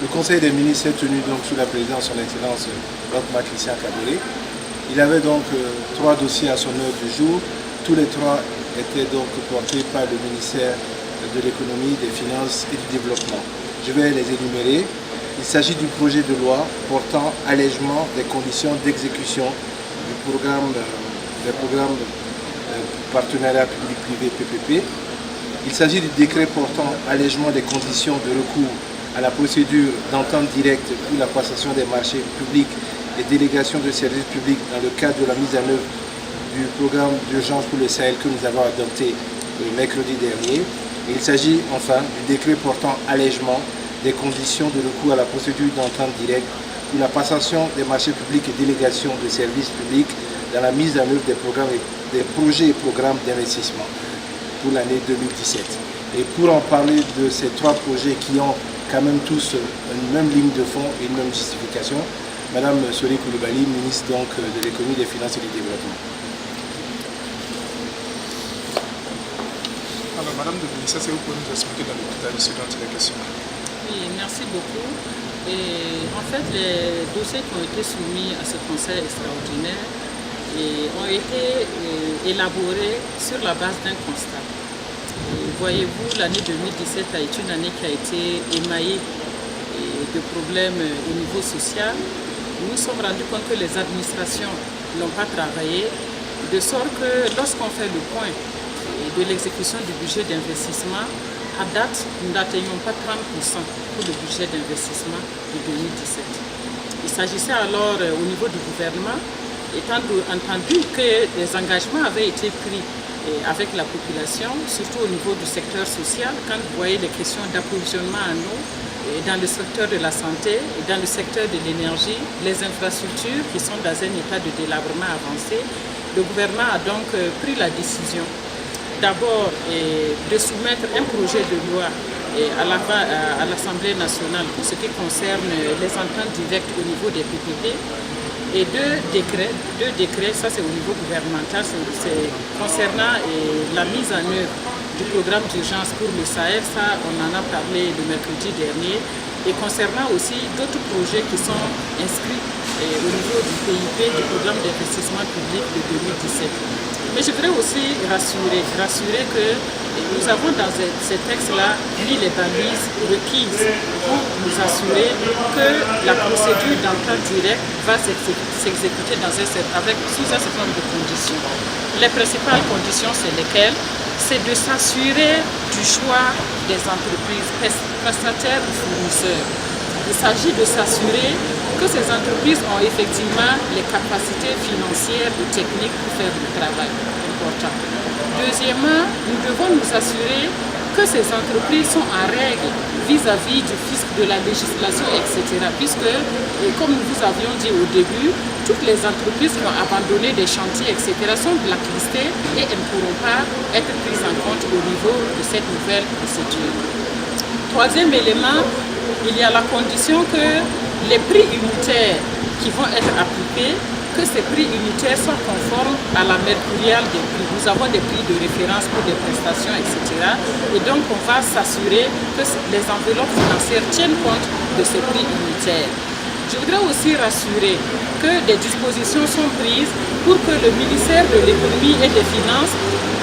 Le Conseil des ministres s'est tenu donc sous la présidence de son Excellence Roch-Marc Christian Kabore. Il avait donc 3 dossiers à son ordre du jour. Tous les 3 étaient donc portés par le ministère de l'économie, des finances et du développement. Je vais les énumérer. Il s'agit du projet de loi portant allègement des conditions d'exécution du programme, partenariat public-privé PPP. Il s'agit du décret portant allègement des conditions de recours à la procédure d'entente directe pour la passation des marchés publics et délégation de services publics dans le cadre de la mise en œuvre du programme d'urgence pour le Sahel que nous avons adopté le mercredi dernier. Et il s'agit enfin du décret portant allègement des conditions de recours à la procédure d'entente directe pour la passation des marchés publics et délégation de services publics dans la mise en œuvre des projets et programmes d'investissement pour l'année 2017. Et pour en parler de ces 3 projets qui ont quand même tous une même ligne de fond et une même justification, Madame Sori Coulibaly, ministre donc de l'économie, des finances et du développement. Alors, Madame le ministre, est-ce que vous pouvez nous expliquer dans le détail ce dont il est question? Oui, merci beaucoup. Et en fait, les dossiers qui ont été soumis à ce conseil extraordinaire ont été élaborés sur la base d'un constat. Voyez-vous, l'année 2017 a été une année qui a été émaillée de problèmes au niveau social. Nous nous sommes rendus compte que les administrations n'ont pas travaillé, de sorte que lorsqu'on fait le point de l'exécution du budget d'investissement, à date, nous n'atteignons pas 30% pour le budget d'investissement de 2017. Il s'agissait alors au niveau du gouvernement, étant entendu que des engagements avaient été pris avec la population, surtout au niveau du secteur social, quand vous voyez les questions d'approvisionnement en eau, dans le secteur de la santé, et dans le secteur de l'énergie, les infrastructures qui sont dans un état de délabrement avancé, le gouvernement a donc pris la décision d'abord de soumettre un projet de loi à l'Assemblée nationale pour ce qui concerne les ententes directes au niveau des PPP, et 2 décrets, ça c'est au niveau gouvernemental, c'est concernant la mise en œuvre du programme d'urgence pour le Sahel, ça on en a parlé le mercredi dernier, et concernant aussi d'autres projets qui sont inscrits au niveau du PIP, du programme d'investissement public de 2017. Mais je voudrais aussi rassurer que nous avons dans ces textes-là mis les balises requises pour nous assurer que la procédure d'entente directe va s'exécuter sous un certain nombre de conditions. Les principales conditions, c'est lesquelles? C'est de s'assurer du choix des entreprises prestataires ou fournisseurs. Il s'agit de s'assurer que ces entreprises ont effectivement les capacités financières et techniques pour faire le travail important. Deuxièmement, nous devons nous assurer que ces entreprises sont en règle vis-à-vis du fisc, de la législation, etc. Puisque, comme nous vous avions dit au début, toutes les entreprises qui ont abandonné des chantiers, etc. sont blacklistées et elles ne pourront pas être prises en compte au niveau de cette nouvelle procédure. Troisième élément, il y a la condition que les prix unitaires qui vont être appliqués, que ces prix unitaires soient conformes à la mercuriale des prix. Nous avons des prix de référence pour des prestations, etc. Et donc on va s'assurer que les enveloppes financières tiennent compte de ces prix unitaires. Je voudrais aussi rassurer que des dispositions sont prises pour que le ministère de l'économie et des finances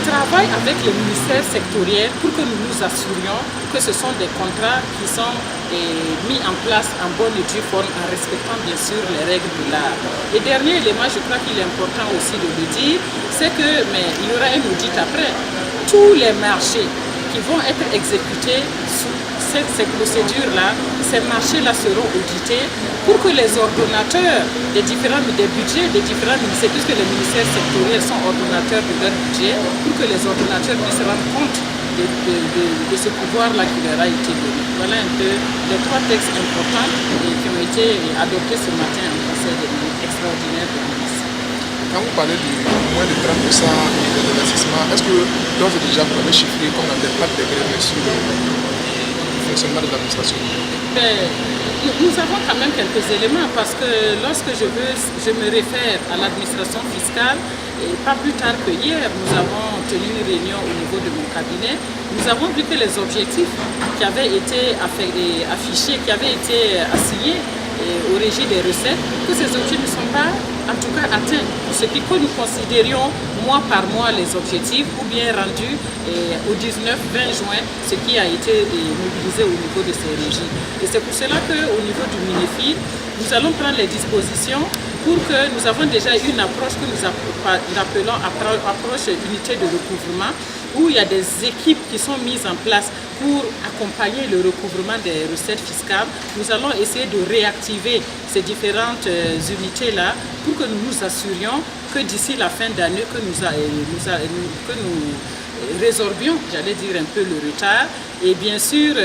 travaille avec les ministères sectoriels pour que nous nous assurions que ce sont des contrats qui sont mis en place en bonne et due forme en respectant bien sûr les règles de l'art. Et dernier élément, je crois qu'il est important aussi de le dire, c'est que, mais il y aura un audit après, tous les marchés qui vont être exécutés sous ces procédures-là, ces marchés-là seront audités pour que les ordonnateurs des budgets des différents ministères, puisque les ministères sectoriels sont ordonnateurs de leur budget, pour que les ordonnateurs puissent se rendre compte de ce pouvoir-là qui leur a été donné. Voilà un peu les 3 textes importants qui ont été adoptés ce matin au Conseil des ministres extraordinaire de ministres. Quand vous parlez du moins de 30% de l'investissement, est-ce que d'ores et déjà vous avez chiffré comme un impact des grèves sur le fonctionnement de l'administration? Nous avons quand même quelques éléments parce que lorsque je me réfère à l'administration fiscale, et pas plus tard que hier, nous avons tenu une réunion au niveau de mon cabinet, nous avons vu que les objectifs qui avaient été affichés, qui avaient été assignés au régime des recettes, que ces objectifs ne sont pas en tout cas atteints. Ce qui que nous considérions mois par mois les objectifs ou bien rendus au 19-20 juin, ce qui a été mobilisé au niveau de ces régimes. Et c'est pour cela qu'au niveau du MINEFID, nous allons prendre les dispositions pour que nous avons déjà une approche que nous appelons approche unité de recouvrement, où il y a des équipes qui sont mises en place pour accompagner le recouvrement des recettes fiscales. Nous allons essayer de réactiver ces différentes unités-là pour que nous nous assurions que d'ici la fin d'année, que nous résorbions, j'allais dire, un peu le retard. Et bien sûr,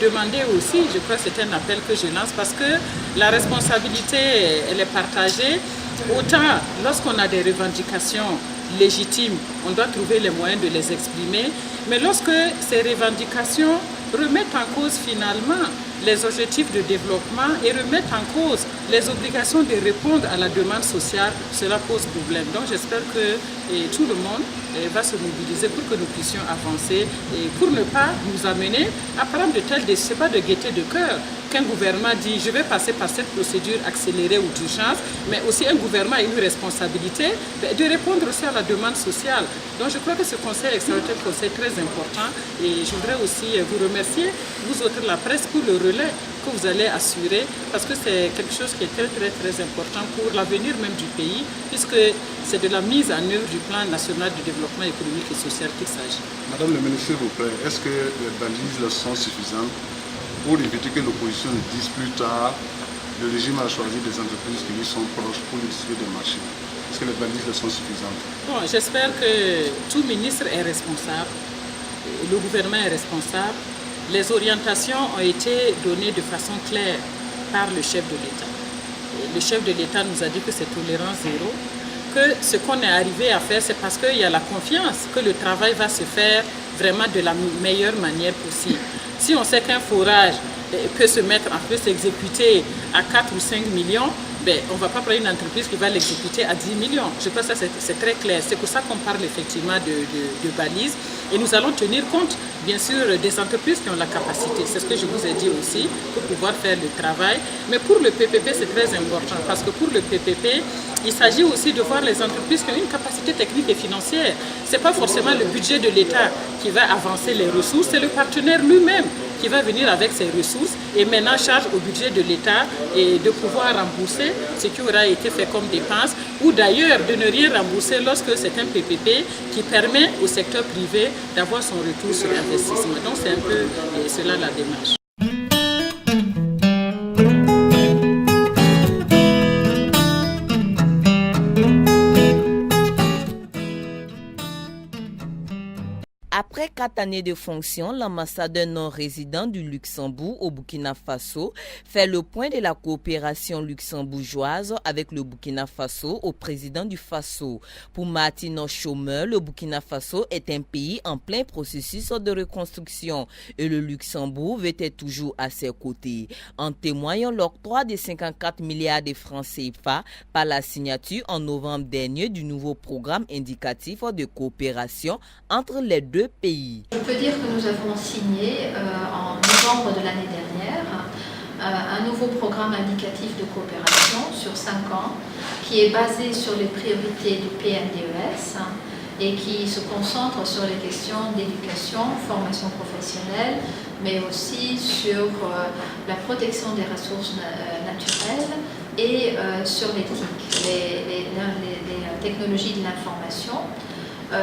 demander aussi, je crois que c'est un appel que je lance, parce que la responsabilité, elle est partagée. Autant lorsqu'on a des revendications légitimes, on doit trouver les moyens de les exprimer, mais lorsque ces revendications remettent en cause finalement les objectifs de développement et remettent en cause les obligations de répondre à la demande sociale, cela pose problème. Donc j'espère que tout le monde va se mobiliser pour que nous puissions avancer et pour ne pas nous amener à prendre de telles décisions. Ce n'est pas de gaieté de cœur qu'un gouvernement dit je vais passer par cette procédure accélérée ou d'urgence, mais aussi un gouvernement a une responsabilité de répondre aussi à la demande sociale. Donc je crois que ce conseil extraordinaire est un conseil très important et je voudrais aussi vous remercier, vous autres la presse, pour le relais que vous allez assurer, parce que c'est quelque chose qui est très important pour l'avenir même du pays, puisque c'est de la mise en œuvre du plan national de développement économique et social qu'il s'agit. Madame le ministre, s'il vous plaît, est-ce que les balises sont suffisantes pour éviter que l'opposition ne dise plus tard le régime a choisi des entreprises qui lui sont proches pour distribuer des marchés? Est-ce que les balises sont suffisantes? Bon, j'espère que tout ministre est responsable, le gouvernement est responsable. Les orientations ont été données de façon claire par le chef de l'État. Le chef de l'État nous a dit que c'est tolérance zéro, que ce qu'on est arrivé à faire, c'est parce qu'il y a la confiance que le travail va se faire vraiment de la meilleure manière possible. Si on sait qu'un forage peut s'exécuter à 4 ou 5 millions, on ne va pas prendre une entreprise qui va l'exécuter à 10 millions. Je pense que ça c'est très clair. C'est pour ça qu'on parle effectivement de balises. Et nous allons tenir compte, bien sûr, des entreprises qui ont la capacité. C'est ce que je vous ai dit aussi, pour pouvoir faire le travail. Mais pour le PPP, c'est très important, parce que pour le PPP, il s'agit aussi de voir les entreprises qui ont une capacité technique et financière. Ce n'est pas forcément le budget de l'État qui va avancer les ressources, c'est le partenaire lui-même qui va venir avec ses ressources et maintenant charge au budget de l'État et de pouvoir rembourser ce qui aura été fait comme dépense, ou d'ailleurs de ne rien rembourser lorsque c'est un PPP qui permet au secteur privé d'avoir son retour sur investissement. Donc c'est un peu cela la démarche. Après 4 années de fonction, l'ambassadeur non résident du Luxembourg au Burkina Faso fait le point de la coopération luxembourgeoise avec le Burkina Faso au président du Faso. Pour Martin Chômeur, le Burkina Faso est un pays en plein processus de reconstruction et le Luxembourg veut être toujours à ses côtés. En témoignant l'octroi de 54 milliards de francs CFA par la signature en novembre dernier du nouveau programme indicatif de coopération entre les deux pays. Je peux dire que nous avons signé en novembre de l'année dernière un nouveau programme indicatif de coopération sur 5 ans qui est basé sur les priorités du PNDES et qui se concentre sur les questions d'éducation, formation professionnelle, mais aussi sur la protection des ressources naturelles et sur l'éthique, les technologies de l'information.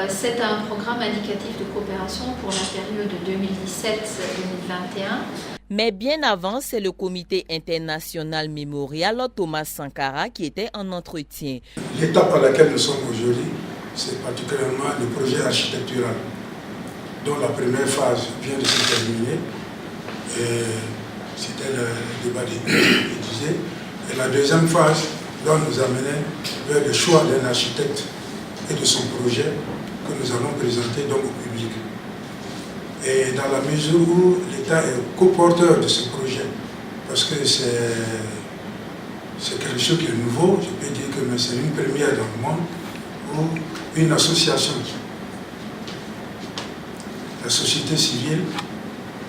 C'est un programme indicatif de coopération pour la période 2017-2021. Mais bien avant, c'est le comité international mémorial Thomas Sankara qui était en entretien. L'étape à laquelle nous sommes aujourd'hui, c'est particulièrement le projet architectural, dont la première phase vient de se terminer. C'était le débat d'Élysée. Et la deuxième phase doit nous amener vers le choix d'un architecte et de son projet que nous allons présenter donc au public. Et dans la mesure où l'État est coporteur de ce projet, parce que c'est quelque chose qui est nouveau, je peux dire que c'est une première dans le monde où une association la société civile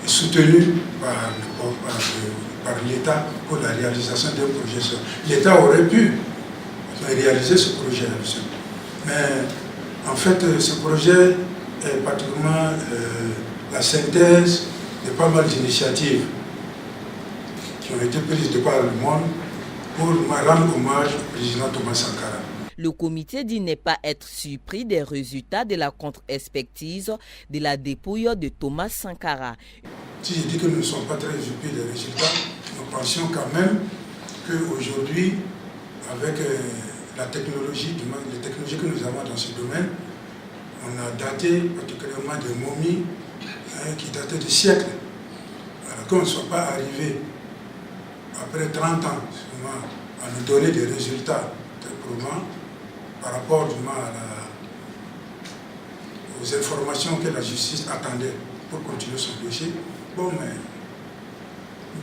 est soutenue par l'État pour la réalisation d'un projet. L'État aurait pu réaliser ce projet. Mais en fait, ce projet est particulièrement la synthèse de pas mal d'initiatives qui ont été prises de par le monde pour rendre hommage au président Thomas Sankara. Le comité dit ne pas être surpris des résultats de la contre-expertise de la dépouille de Thomas Sankara. Si je dis que nous ne sommes pas très surpris des résultats, nous pensions quand même qu'aujourd'hui, avec la technologie, les technologies que nous avons dans ce domaine, on a daté particulièrement des momies qui dataient de siècles. Alors qu'on ne soit pas arrivé après 30 ans à nous donner des résultats très probants par rapport aux informations que la justice attendait pour continuer son dossier. Bon, mais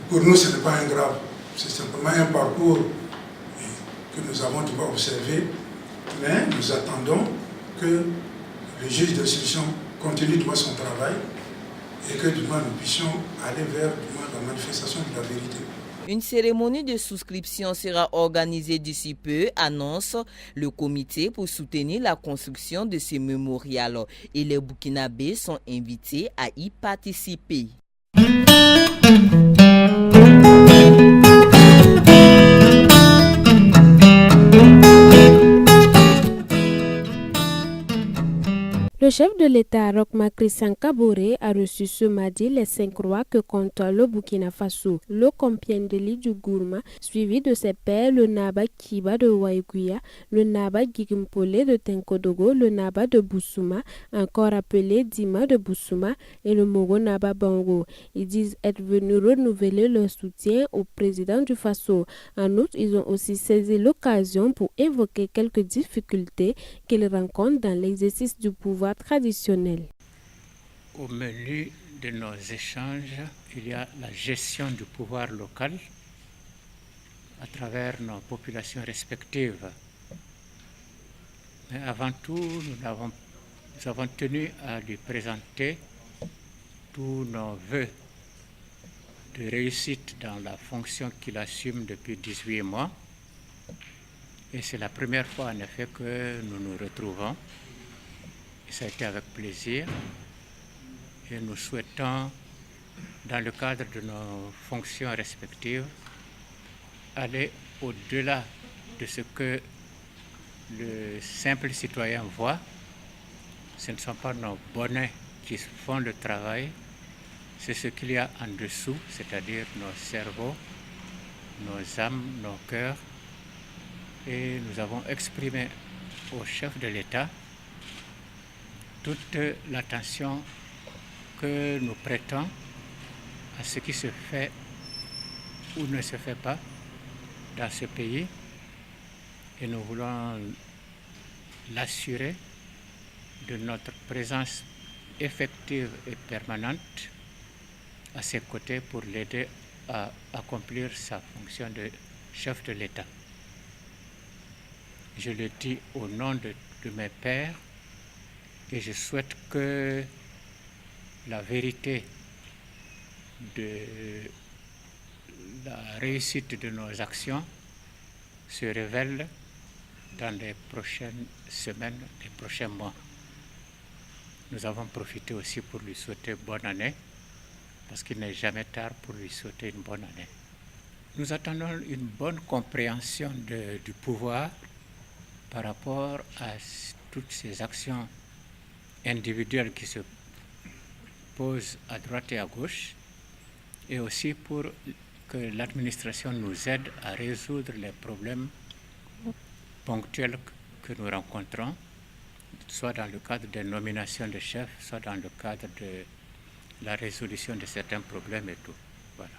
pour nous, ce n'est pas un grave. C'est simplement un parcours que nous avons observé. Mais nous attendons que le juge d'instruction continue son travail et que nous puissions aller vers la manifestation de la vérité. Une cérémonie de souscription sera organisée d'ici peu, annonce le comité pour soutenir la construction de ce mémorial. Et les Burkinabés sont invités à y participer. Le chef de l'État, Roch Christian Kaboré, a reçu ce mardi les 5 rois que compte le Burkina Faso, le Compiègne du Gourma, suivi de ses pairs, le Naba Kiba de Waïguya, le Naba Gigimpolé de Tenkodogo, le Naba de Boussouma, encore appelé Dima de Boussouma, et le Mogo Naba Bango. Ils disent être venus renouveler leur soutien au président du Faso. En outre, ils ont aussi saisi l'occasion pour évoquer quelques difficultés qu'ils rencontrent dans l'exercice du pouvoir traditionnel. Au menu de nos échanges, il y a la gestion du pouvoir local à travers nos populations respectives. Mais avant tout, nous avons tenu à lui présenter tous nos vœux de réussite dans la fonction qu'il assume depuis 18 mois. Et c'est la première fois en effet que nous nous retrouvons. Ça a été avec plaisir et nous souhaitons, dans le cadre de nos fonctions respectives, aller au-delà de ce que le simple citoyen voit. Ce ne sont pas nos bonnets qui font le travail, c'est ce qu'il y a en dessous, c'est-à-dire nos cerveaux, nos âmes, nos cœurs. Et nous avons exprimé au chef de l'État toute l'attention que nous prêtons à ce qui se fait ou ne se fait pas dans ce pays et nous voulons l'assurer de notre présence effective et permanente à ses côtés pour l'aider à accomplir sa fonction de chef de l'État. Je le dis au nom de mes pairs et je souhaite que la vérité de la réussite de nos actions se révèle dans les prochaines semaines, les prochains mois. Nous avons profité aussi pour lui souhaiter bonne année, parce qu'il n'est jamais tard pour lui souhaiter une bonne année. Nous attendons une bonne compréhension du pouvoir par rapport à toutes ces actions individuelles qui se posent à droite et à gauche, et aussi pour que l'administration nous aide à résoudre les problèmes ponctuels que nous rencontrons, soit dans le cadre des nominations de chefs, soit dans le cadre de la résolution de certains problèmes et tout. Voilà.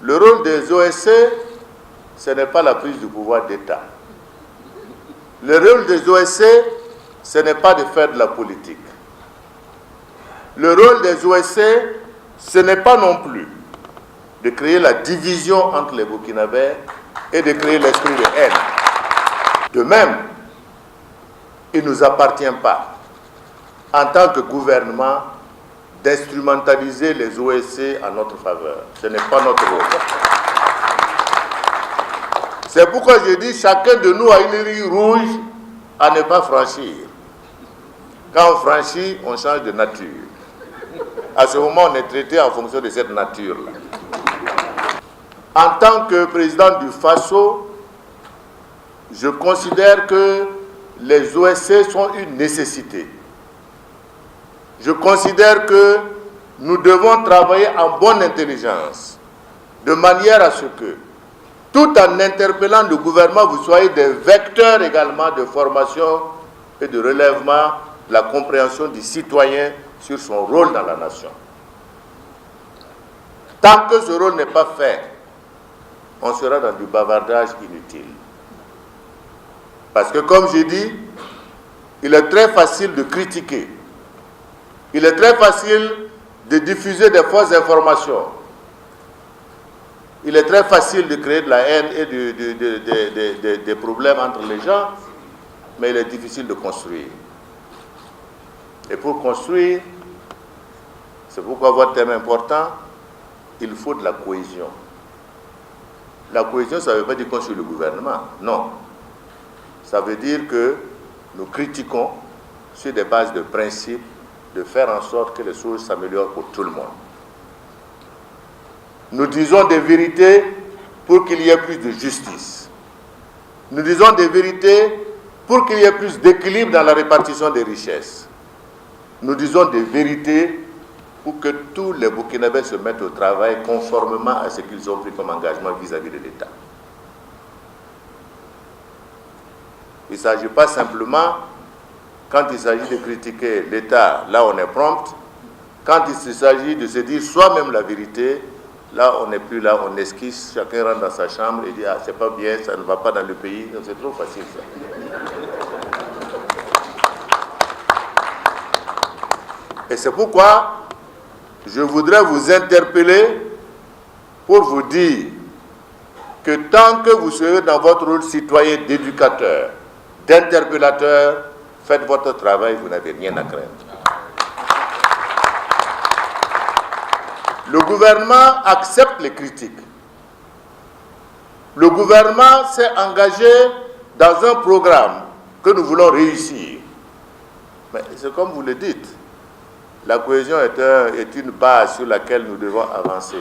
Le rôle des OSC, ce n'est pas la prise du pouvoir d'État. Le rôle des OSC, ce n'est pas de faire de la politique. Le rôle des OSC, ce n'est pas non plus de créer la division entre les Burkinabés et de créer l'esprit de haine. De même, il ne nous appartient pas, en tant que gouvernement, d'instrumentaliser les OSC en notre faveur. Ce n'est pas notre rôle. C'est pourquoi je dis chacun de nous a une ligne rouge à ne pas franchir. Quand on franchit, on change de nature. À ce moment, on est traité en fonction de cette nature-là. En tant que président du FASO, je considère que les OSC sont une nécessité. Je considère que nous devons travailler en bonne intelligence, de manière à ce que, tout en interpellant le gouvernement, vous soyez des vecteurs également de formation et de relèvement de la compréhension du citoyen sur son rôle dans la nation. Tant que ce rôle n'est pas fait, on sera dans du bavardage inutile. Parce que, comme j'ai dit, il est très facile de critiquer. Il est très facile de diffuser des fausses informations. Il est très facile de créer de la haine et des problèmes entre les gens, mais il est difficile de construire. Et pour construire, c'est pourquoi votre thème est important, il faut de la cohésion. La cohésion, ça ne veut pas dire qu'on suit le gouvernement, non. Ça veut dire que nous critiquons sur des bases de principes, de faire en sorte que les choses s'améliorent pour tout le monde. Nous disons des vérités pour qu'il y ait plus de justice. Nous disons des vérités pour qu'il y ait plus d'équilibre dans la répartition des richesses. Nous disons des vérités pour que tous les Burkinabés se mettent au travail conformément à ce qu'ils ont pris comme engagement vis-à-vis de l'État. Il ne s'agit pas simplement, quand il s'agit de critiquer l'État, là on est prompt. Quand il s'agit de se dire soi-même la vérité, là on n'est plus là, on esquisse, chacun rentre dans sa chambre et dit « Ah, c'est pas bien, ça ne va pas dans le pays ». C'est trop facile ça. Et c'est pourquoi je voudrais vous interpeller pour vous dire que tant que vous serez dans votre rôle citoyen d'éducateur, d'interpellateur, faites votre travail, vous n'avez rien à craindre. Le gouvernement accepte les critiques. Le gouvernement s'est engagé dans un programme que nous voulons réussir. Mais c'est comme vous le dites, la cohésion est une base sur laquelle nous devons avancer.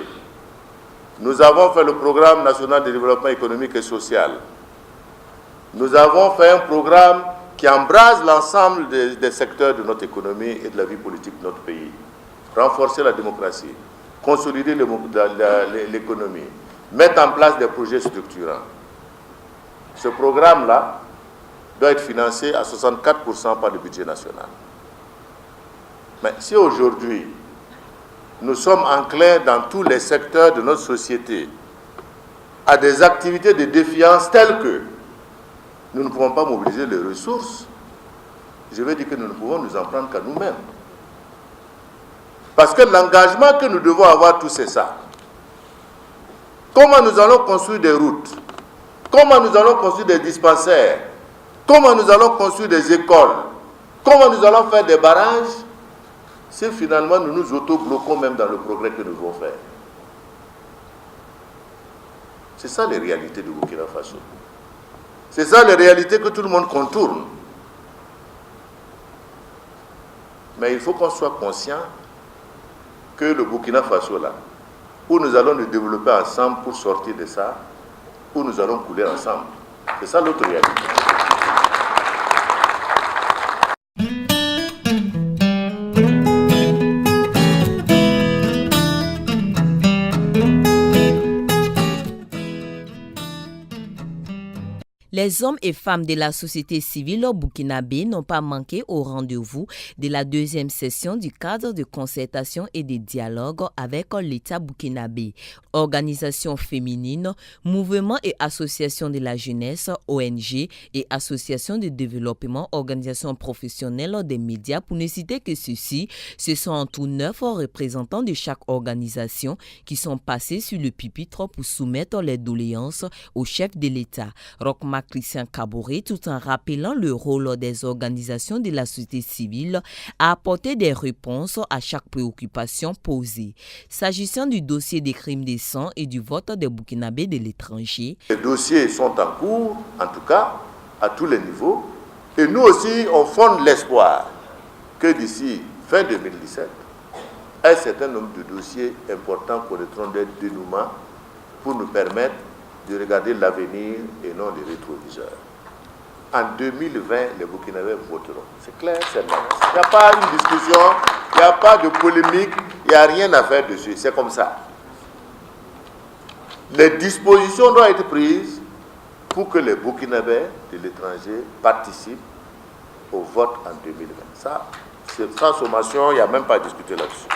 Nous avons fait le programme national de développement économique et social. Nous avons fait un programme qui embrase l'ensemble des secteurs de notre économie et de la vie politique de notre pays. Renforcer la démocratie, consolider l'économie, mettre en place des projets structurants. Ce programme-là doit être financé à 64% par le budget national. Mais si aujourd'hui, nous sommes enclins dans tous les secteurs de notre société à des activités de défiance telles que nous ne pouvons pas mobiliser les ressources, je veux dire que nous ne pouvons nous en prendre qu'à nous-mêmes. Parce que l'engagement que nous devons avoir tous, c'est ça. Comment nous allons construire des routes? Comment nous allons construire des dispensaires? Comment nous allons construire des écoles? Comment nous allons faire des barrages si finalement nous nous auto-bloquons même dans le progrès que nous devons faire? C'est ça les réalités du Burkina Faso. C'est ça les réalités que tout le monde contourne. Mais il faut qu'on soit conscient que le Burkina Faso, là, où nous allons nous développer ensemble pour sortir de ça, où nous allons couler ensemble. C'est ça l'autre réalité. Les hommes et femmes de la société civile burkinabé n'ont pas manqué au rendez-vous de la deuxième session du cadre de concertation et de dialogue avec l'État burkinabé. Organisations féminines, mouvements et associations de la jeunesse, ONG et associations de développement, organisations professionnelles des médias, pour ne citer que ceux-ci, ce sont en tout 9 représentants de chaque organisation qui sont passés sur le pupitre pour soumettre les doléances au chef de l'État. Roch-Marc Christian Kaboré, tout en rappelant le rôle des organisations de la société civile, a apporté des réponses à chaque préoccupation posée. S'agissant du dossier des crimes de sang et du vote des Burkinabés de l'étranger, les dossiers sont en cours, en tout cas, à tous les niveaux. Et nous aussi, on fonde l'espoir que d'ici fin 2017, un certain nombre de dossiers importants connaîtront des dénouements pour nous permettre de regarder l'avenir et non les rétroviseurs. En 2020, les Burkinabés voteront. C'est clair, c'est normal. Il n'y a pas une discussion, il n'y a pas de polémique, il n'y a rien à faire dessus. C'est comme ça. Les dispositions doivent être prises pour que les Burkinabés de l'étranger participent au vote en 2020. Ça, c'est sans sommation, il n'y a même pas à discuter là-dessus.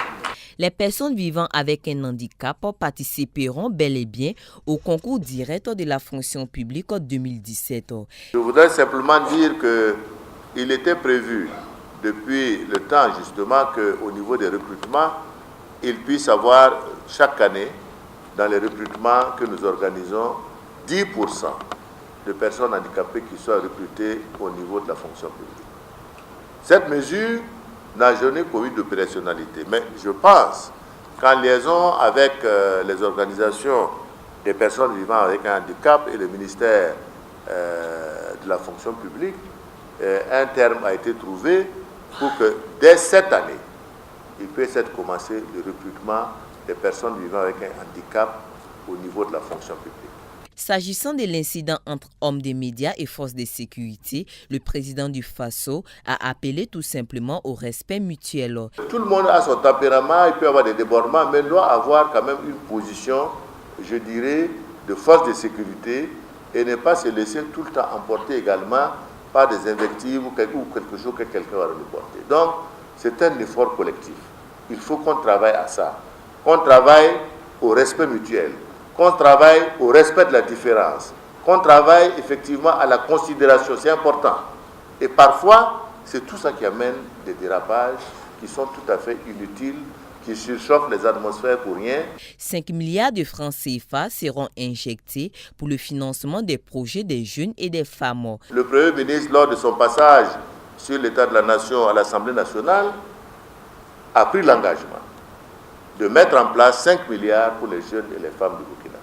Les personnes vivant avec un handicap participeront bel et bien au concours direct de la fonction publique 2017. Je voudrais simplement dire qu'il était prévu depuis le temps justement qu'au niveau des recrutements, il puisse avoir chaque année, dans les recrutements que nous organisons, 10% de personnes handicapées qui soient recrutées au niveau de la fonction publique. Cette mesure n'a jamais connu d'opérationnalité. Mais je pense qu'en liaison avec les organisations des personnes vivant avec un handicap et le ministère de la fonction publique, un terme a été trouvé pour que dès cette année, il puisse être commencé le recrutement des personnes vivant avec un handicap au niveau de la fonction publique. S'agissant de l'incident entre hommes des médias et forces de sécurité, le président du FASO a appelé tout simplement au respect mutuel. Tout le monde a son tempérament, il peut y avoir des débordements, mais il doit avoir quand même une position, je dirais, de force de sécurité et ne pas se laisser tout le temps emporter également par des invectives ou quelque chose que quelqu'un va reporter. Donc, c'est un effort collectif. Il faut qu'on travaille à ça, qu'on travaille au respect mutuel, qu'on travaille au respect de la différence, qu'on travaille effectivement à la considération, c'est important. Et parfois, c'est tout ça qui amène des dérapages qui sont tout à fait inutiles, qui surchauffent les atmosphères pour rien. 5 milliards de francs CFA seront injectés pour le financement des projets des jeunes et des femmes. Le Premier ministre, lors de son passage sur l'état de la nation à l'Assemblée nationale, a pris l'engagement de mettre en place 5 milliards pour les jeunes et les femmes du Burkina.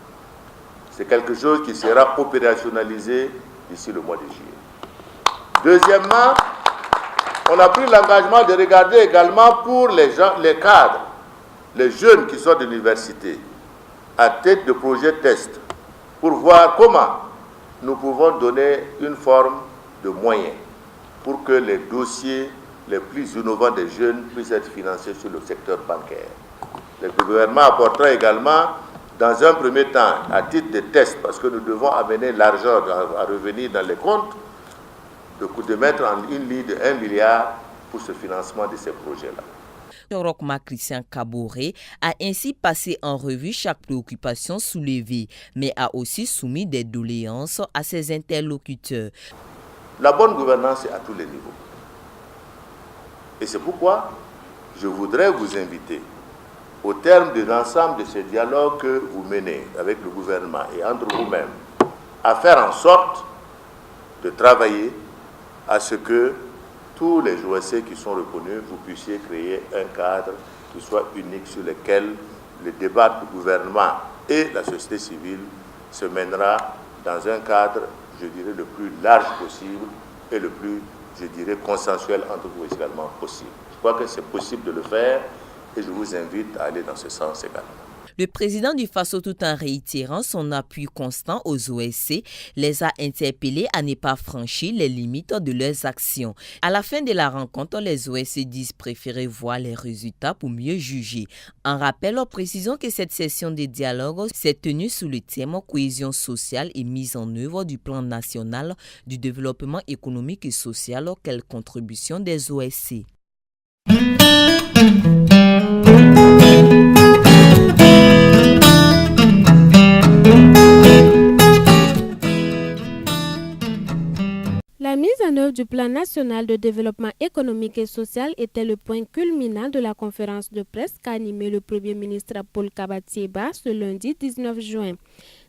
C'est quelque chose qui sera opérationnalisé d'ici le mois de juillet. Deuxièmement, on a pris l'engagement de regarder également pour les cadres, les jeunes qui sortent de l'université, à tête de projet test, pour voir comment nous pouvons donner une forme de moyens pour que les dossiers les plus innovants des jeunes puissent être financés sur le secteur bancaire. Le gouvernement apportera également, dans un premier temps, à titre de test, parce que nous devons amener l'argent à revenir dans les comptes, de mettre en une ligne de 1 milliard pour ce financement de ces projets-là. Roch-Marc Christian Kaboré a ainsi passé en revue chaque préoccupation soulevée, mais a aussi soumis des doléances à ses interlocuteurs. La bonne gouvernance est à tous les niveaux. Et c'est pourquoi je voudrais vous inviter, au terme de l'ensemble de ces dialogues que vous menez avec le gouvernement et entre vous-même, à faire en sorte de travailler à ce que tous les OSC qui sont reconnus, vous puissiez créer un cadre qui soit unique sur lequel le débat du gouvernement et la société civile se mènera dans un cadre, je dirais, le plus large possible et le plus, je dirais, consensuel entre vous également possible. Je crois que c'est possible de le faire et je vous invite à aller dans ce sens également. Le président du Faso, tout en réitérant son appui constant aux OSC, les a interpellés à ne pas franchir les limites de leurs actions. À la fin de la rencontre, les OSC disent préférer voir les résultats pour mieux juger. En rappel, précisons que cette session de dialogue s'est tenue sous le thème cohésion sociale et mise en œuvre du plan national du développement économique et social. Quelle contribution des OSC? La mise en œuvre du plan national de développement économique et social était le point culminant de la conférence de presse qu'a animé le Premier ministre Paul Kabatieba ce lundi 19 juin.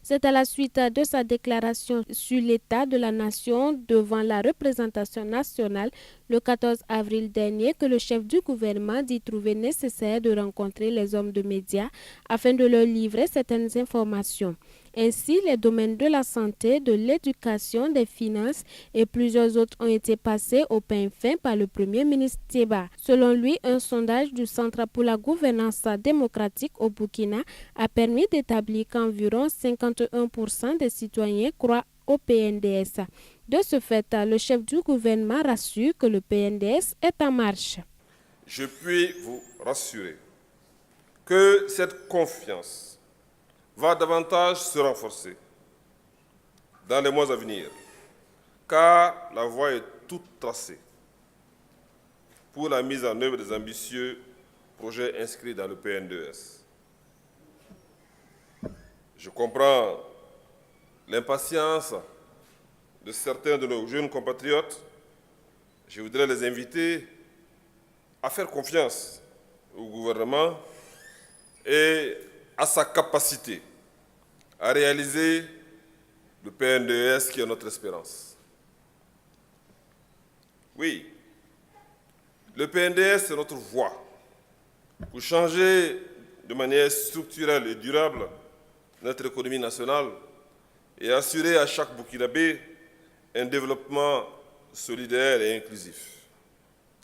C'est à la suite de sa déclaration sur l'état de la nation devant la représentation nationale le 14 avril dernier que le chef du gouvernement dit trouver nécessaire de rencontrer les hommes de médias afin de leur livrer certaines informations. Ainsi, les domaines de la santé, de l'éducation, des finances et plusieurs autres ont été passés au pain fin par le Premier ministre Tieba. Selon lui, un sondage du Centre pour la gouvernance démocratique au Burkina a permis d'établir qu'environ 51% des citoyens croient au PNDS. De ce fait, le chef du gouvernement rassure que le PNDS est en marche. Je puis vous rassurer que cette confiance va davantage se renforcer dans les mois à venir, car la voie est toute tracée pour la mise en œuvre des ambitieux projets inscrits dans le PNDS. Je comprends l'impatience de certains de nos jeunes compatriotes. Je voudrais les inviter à faire confiance au gouvernement et à sa capacité à réaliser le PNDS qui est notre espérance. Oui, le PNDS c'est notre voie pour changer de manière structurelle et durable notre économie nationale et assurer à chaque Burkinabé un développement solidaire et inclusif.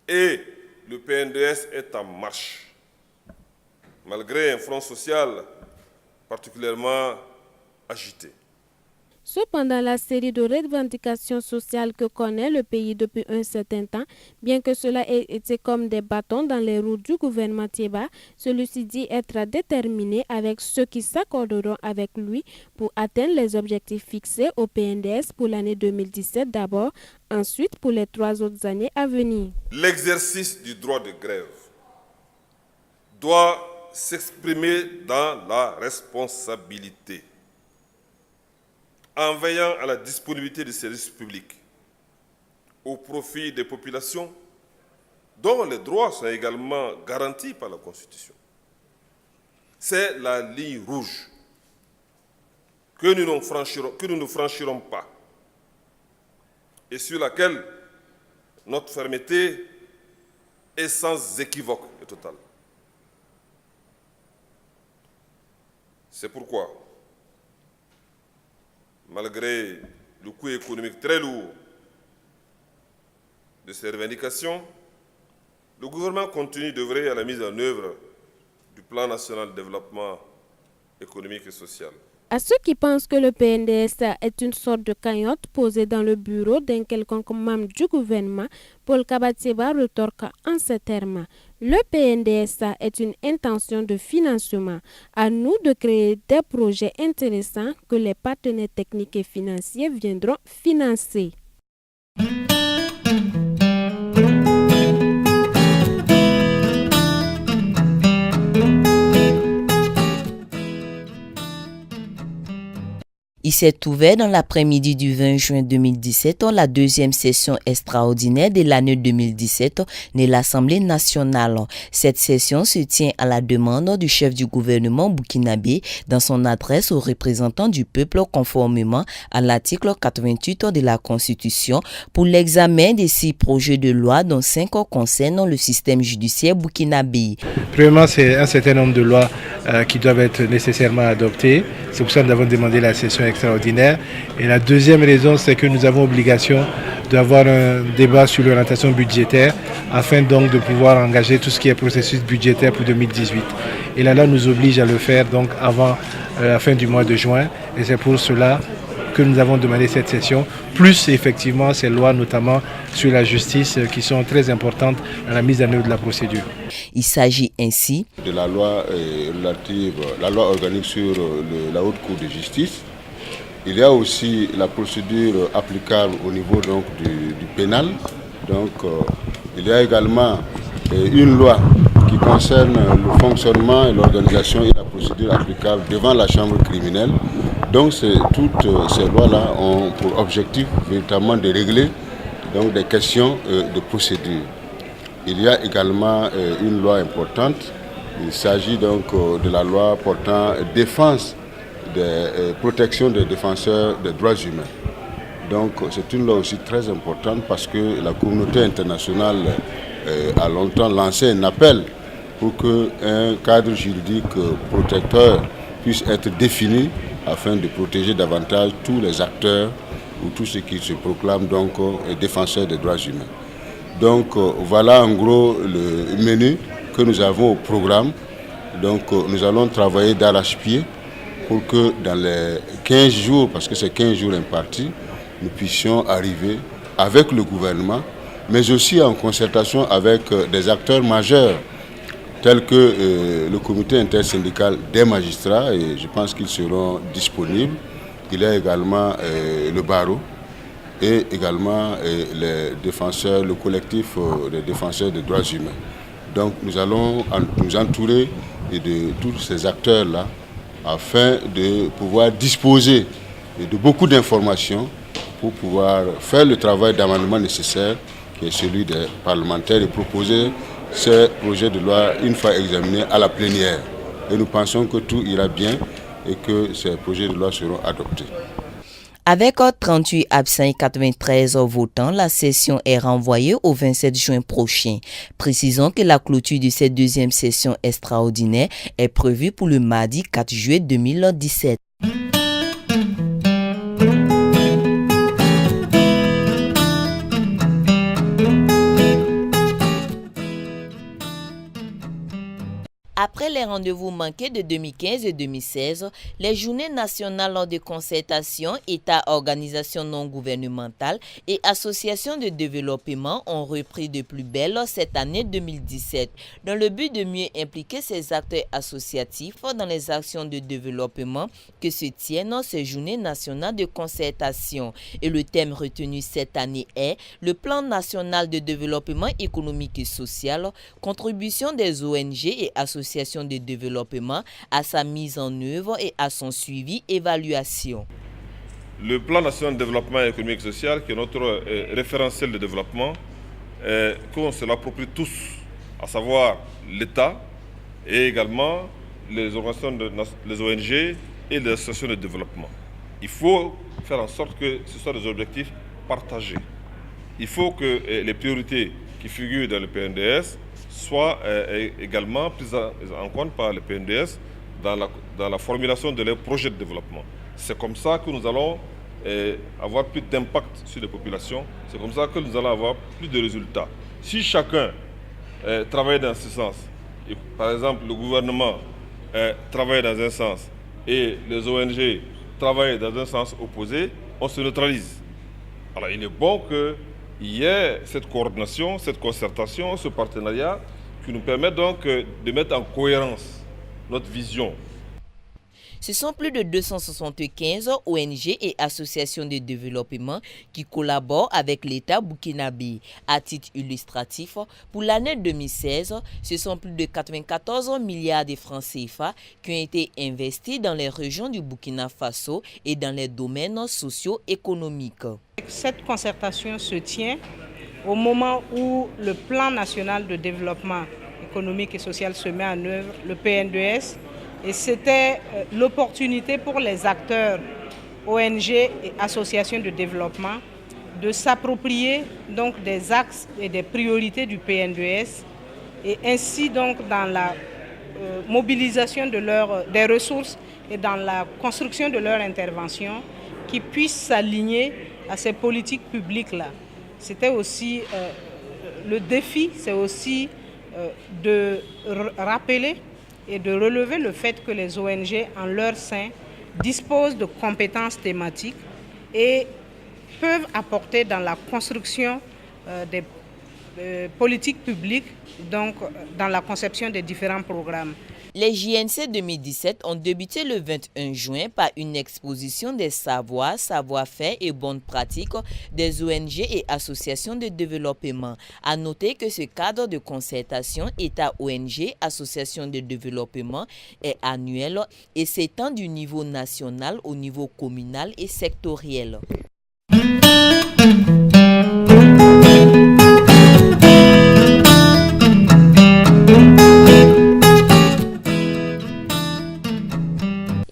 Et le PNDS est en marche, malgré un front social particulièrement agité. Cependant, la série de revendications sociales que connaît le pays depuis un certain temps, bien que cela ait été comme des bâtons dans les roues du gouvernement Tieba, celui-ci dit être déterminé avec ceux qui s'accorderont avec lui pour atteindre les objectifs fixés au PNDS pour l'année 2017 d'abord, ensuite pour les 3 autres années à venir. L'exercice du droit de grève doit s'exprimer dans la responsabilité, en veillant à la disponibilité des services publics au profit des populations dont les droits sont également garantis par la Constitution. C'est la ligne rouge que nous ne franchirons pas et sur laquelle notre fermeté est sans équivoque et totale. C'est pourquoi, malgré le coût économique très lourd de ces revendications, le gouvernement continue d'œuvrer à la mise en œuvre du plan national de développement économique et social. À ceux qui pensent que le PNDS est une sorte de cagnotte posée dans le bureau d'un quelconque membre du gouvernement, Paul Kabatieba retorque en ces termes. Le PNDS est une intention de financement. À nous de créer des projets intéressants que les partenaires techniques et financiers viendront financer. Il s'est ouvert dans l'après-midi du 20 juin 2017 la deuxième session extraordinaire de l'année 2017 de l'Assemblée nationale. Cette session se tient à la demande du chef du gouvernement burkinabé dans son adresse aux représentants du peuple conformément à l'article 88 de la Constitution pour l'examen des 6 projets de loi dont 5 concernent le système judiciaire burkinabé. Premièrement, c'est un certain nombre de lois qui doivent être nécessairement adoptées. C'est pour ça que nous avons demandé la session extraordinaire. Et la deuxième raison, c'est que nous avons obligation d'avoir un débat sur l'orientation budgétaire afin donc de pouvoir engager tout ce qui est processus budgétaire pour 2018. Et la loi nous oblige à le faire donc avant la fin du mois de juin. Et c'est pour cela que nous avons demandé cette session, plus effectivement ces lois notamment sur la justice qui sont très importantes dans la mise en œuvre de la procédure. Il s'agit ainsi de la loi relative, la loi organique sur la haute cour de justice. Il y a aussi la procédure applicable au niveau donc, du pénal. Donc il y a également une loi qui concerne le fonctionnement et l'organisation et la procédure applicable devant la chambre criminelle. Donc toutes ces lois-là ont pour objectif véritablement de régler donc, des questions de procédure. Il y a également une loi importante. Il s'agit donc de la loi portant défense de protection des défenseurs des droits humains. Donc c'est une loi aussi très importante parce que la communauté internationale a longtemps lancé un appel pour qu'un cadre juridique protecteur puisse être défini afin de protéger davantage tous les acteurs ou tous ceux qui se proclament donc défenseurs des droits humains. Donc voilà en gros le menu que nous avons au programme. Donc nous allons travailler d'arrache-pied pour que dans les 15 jours, parce que c'est 15 jours impartis, nous puissions arriver avec le gouvernement, mais aussi en concertation avec des acteurs majeurs tels que le comité intersyndical des magistrats, et je pense qu'ils seront disponibles. Il y a également le barreau et également les défenseurs, le collectif des défenseurs des droits humains. Donc nous allons nous entourer de tous ces acteurs-là afin de pouvoir disposer de beaucoup d'informations pour pouvoir faire le travail d'amendement nécessaire qui est celui des parlementaires et proposer ces projets de loi une fois examinés à la plénière. Et nous pensons que tout ira bien et que ces projets de loi seront adoptés. Avec 38 absents et 93 votants, la session est renvoyée au 27 juin prochain. Précisons que la clôture de cette deuxième session extraordinaire est prévue pour le mardi 4 juillet 2017. Après les rendez-vous manqués de 2015 et 2016, les journées nationales de concertation, État, organisations non gouvernementales et associations de développement ont repris de plus belle cette année 2017, dans le but de mieux impliquer ces acteurs associatifs dans les actions de développement que se tiennent ces journées nationales de concertation. Et le thème retenu cette année est le plan national de développement économique et social, contribution des ONG et associations de développement à sa mise en œuvre et à son suivi évaluation. Le plan national de développement économique et social, qui est notre référentiel de développement, qu'on se l'approprie tous, à savoir l'État et également les organisations, les ONG et les associations de développement. Il faut faire en sorte que ce soit des objectifs partagés. Il faut que les priorités qui figurent dans le PNDS soient également prises en compte par le PNDS dans la formulation de leurs projets de développement. C'est comme ça que nous allons avoir plus d'impact sur les populations, c'est comme ça que nous allons avoir plus de résultats. Si chacun travaille dans ce sens, et par exemple le gouvernement travaille dans un sens et les ONG travaillent dans un sens opposé, on se neutralise. Alors il est bon qu'il y ait cette coordination, cette concertation, ce partenariat qui nous permet donc de mettre en cohérence notre vision. Ce sont plus de 275 ONG et associations de développement qui collaborent avec l'État burkinabé. À titre illustratif, pour l'année 2016, ce sont plus de 94 milliards de francs CFA qui ont été investis dans les régions du Burkina Faso et dans les domaines socio-économiques. Cette concertation se tient au moment où le plan national de développement économique et social se met en œuvre, le PNDS, et c'était l'opportunité pour les acteurs ONG et associations de développement de s'approprier donc des axes et des priorités du PNDS et ainsi donc dans la mobilisation de des ressources et dans la construction de leur intervention qui puissent s'aligner à ces politiques publiques-là. C'était aussi le défi, c'est aussi de rappeler et de relever le fait que les ONG en leur sein disposent de compétences thématiques et peuvent apporter dans la construction des politiques publiques, donc dans la conception des différents programmes. Les JNC 2017 ont débuté le 21 juin par une exposition des savoirs, savoir-faire et bonnes pratiques des ONG et associations de développement. À noter que ce cadre de concertation État-ONG, associations de développement est annuel et s'étend du niveau national au niveau communal et sectoriel.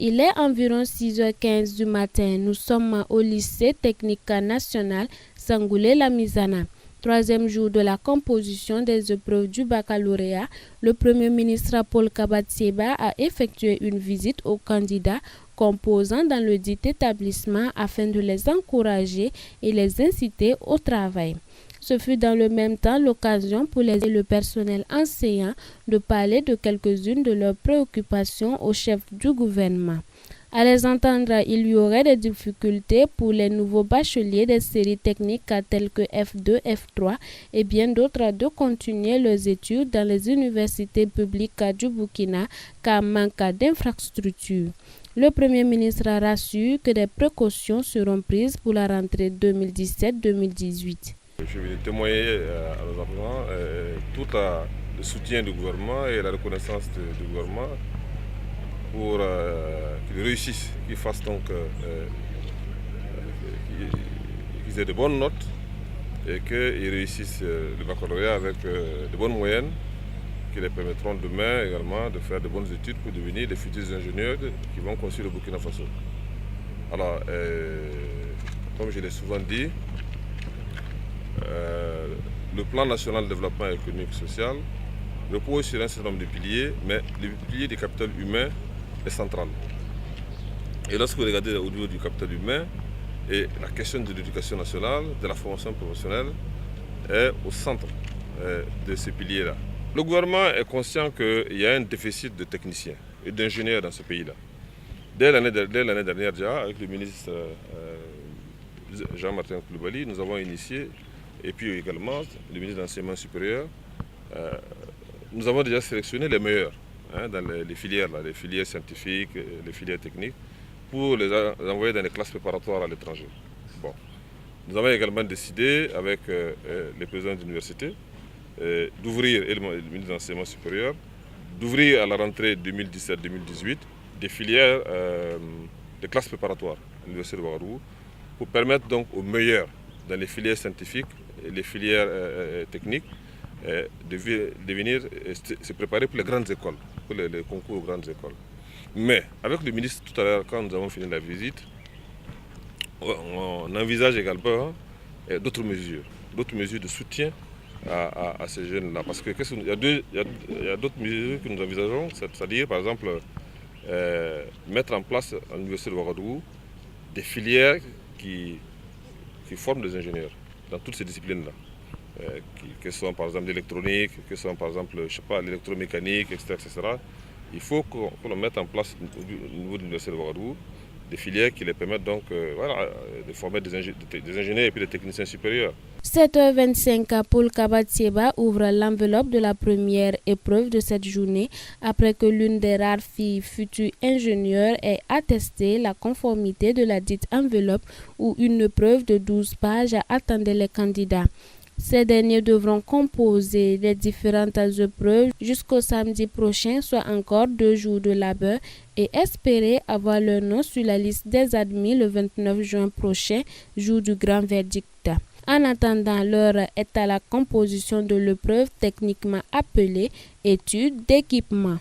Il est environ 6h15 du matin. Nous sommes au lycée technique national Sangoulé-Lamizana. Troisième jour de la composition des épreuves du baccalauréat, le Premier ministre Paul Kabat-Sieba a effectué une visite aux candidats composant dans le dit établissement afin de les encourager et les inciter au travail. Ce fut dans le même temps l'occasion pour le personnel enseignant de parler de quelques-unes de leurs préoccupations au chef du gouvernement. À les entendre, il y aurait des difficultés pour les nouveaux bacheliers des séries techniques telles que F2, F3 et bien d'autres de continuer leurs études dans les universités publiques du Burkina car manque d'infrastructures. Le Premier ministre rassure que des précautions seront prises pour la rentrée 2017-2018. Je vais témoigner à nos apprenants tout le soutien du gouvernement et la reconnaissance du gouvernement pour qu'ils réussissent, qu'ils fassent donc qu'ils aient de bonnes notes et qu'ils réussissent le baccalauréat avec de bonnes moyennes qui les permettront demain également de faire de bonnes études pour devenir des futurs ingénieurs qui vont construire le Burkina Faso. Alors, comme je l'ai souvent dit, le plan national de développement économique et social repose sur un certain nombre de piliers, mais le pilier du capital humain est central. Et lorsque vous regardez au niveau du capital humain, et la question de l'éducation nationale, de la formation professionnelle est au centre de ces piliers-là. Le gouvernement est conscient qu'il y a un déficit de techniciens et d'ingénieurs dans ce pays-là. Dès l'année dernière déjà, avec le ministre Jean-Martin Koulibaly, nous avons initié, et puis également le ministre de l'Enseignement supérieur, nous avons déjà sélectionné les meilleurs dans les filières, les filières scientifiques, les filières techniques, pour les envoyer dans les classes préparatoires à l'étranger. Bon. Nous avons également décidé, avec les présidents d'université, d'ouvrir, et le ministre de l'Enseignement supérieur, d'ouvrir à la rentrée 2017-2018 des filières de classes préparatoires à l'Université de Ouagadougou pour permettre donc aux meilleurs dans les filières scientifiques et les filières techniques de venir se préparer pour les grandes écoles, pour les concours aux grandes écoles. Mais avec le ministre tout à l'heure, quand nous avons fini la visite, on envisage également d'autres mesures de soutien à ces jeunes-là. Parce qu'il y a d'autres mesures que nous envisageons, c'est-à-dire par exemple mettre en place à l'Université de Ouagadougou des filières qui forment des ingénieurs dans toutes ces disciplines-là. Que ce soit par exemple l'électronique, que ce soit par exemple, je sais pas, l'électromécanique, etc. Il faut qu'on mette en place au niveau de l'Université de Ouagadougou des filières qui les permettent donc de former des ingénieurs et puis des techniciens supérieurs. 7h25, Paul Kabat-Sieba ouvre l'enveloppe de la première épreuve de cette journée après que l'une des rares filles futures ingénieures ait attesté la conformité de la dite enveloppe où une épreuve de 12 pages attendait les candidats. Ces derniers devront composer les différentes épreuves jusqu'au samedi prochain, soit encore 2 jours de labeur, et espérer avoir leur nom sur la liste des admis le 29 juin prochain, jour du grand verdict. En attendant, l'heure est à la composition de l'épreuve techniquement appelée étude d'équipement.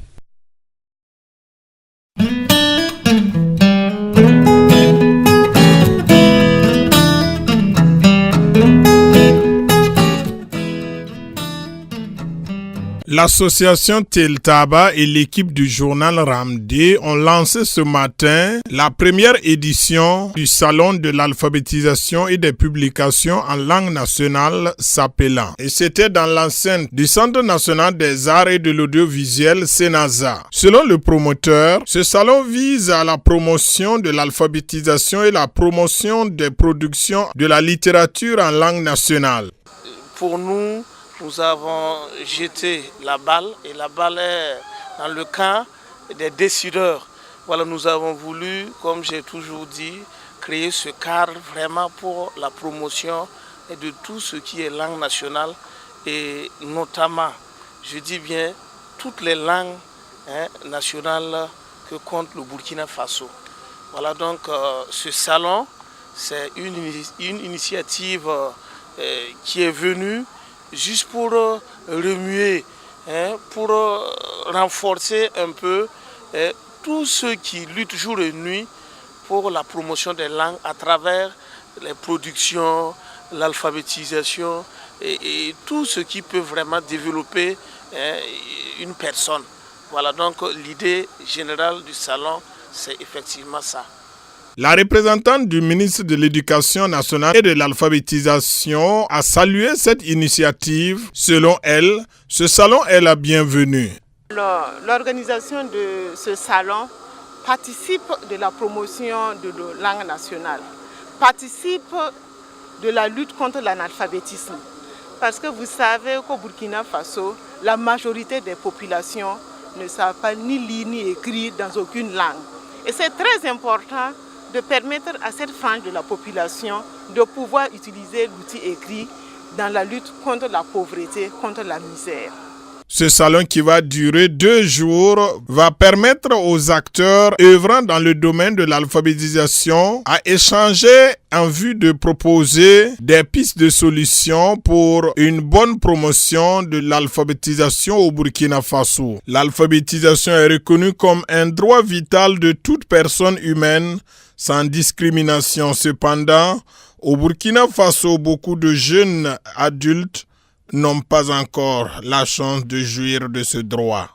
L'association Teltaba et l'équipe du journal Ramdé ont lancé ce matin la première édition du Salon de l'alphabétisation et des publications en langue nationale s'appelant. Et c'était dans l'enceinte du Centre national des arts et de l'audiovisuel Sénasa. Selon le promoteur, ce salon vise à la promotion de l'alphabétisation et la promotion des productions de la littérature en langue nationale. Pour nous avons jeté la balle et la balle est dans le camp des décideurs. Voilà, nous avons voulu, comme j'ai toujours dit, créer ce cadre vraiment pour la promotion de tout ce qui est langue nationale et notamment, je dis bien, toutes les langues nationales que compte le Burkina Faso. Voilà donc ce salon, c'est une initiative qui est venue juste pour remuer, pour renforcer un peu tous ceux qui luttent jour et nuit pour la promotion des langues à travers les productions, l'alphabétisation et tout ce qui peut vraiment développer une personne. Voilà donc l'idée générale du salon, c'est effectivement ça. La représentante du ministre de l'Éducation nationale et de l'alphabétisation a salué cette initiative. Selon elle, ce salon est la bienvenue. L'organisation de ce salon participe de la promotion de la langue nationale, participe de la lutte contre l'analphabétisme. Parce que vous savez qu'au Burkina Faso, la majorité des populations ne savent pas ni lire ni écrire dans aucune langue. Et c'est très important de permettre à cette frange de la population de pouvoir utiliser l'outil écrit dans la lutte contre la pauvreté, contre la misère. Ce salon qui va durer 2 jours va permettre aux acteurs œuvrant dans le domaine de l'alphabétisation à échanger en vue de proposer des pistes de solutions pour une bonne promotion de l'alphabétisation au Burkina Faso. L'alphabétisation est reconnue comme un droit vital de toute personne humaine sans discrimination. Cependant, au Burkina Faso, beaucoup de jeunes adultes n'ont pas encore la chance de jouir de ce droit.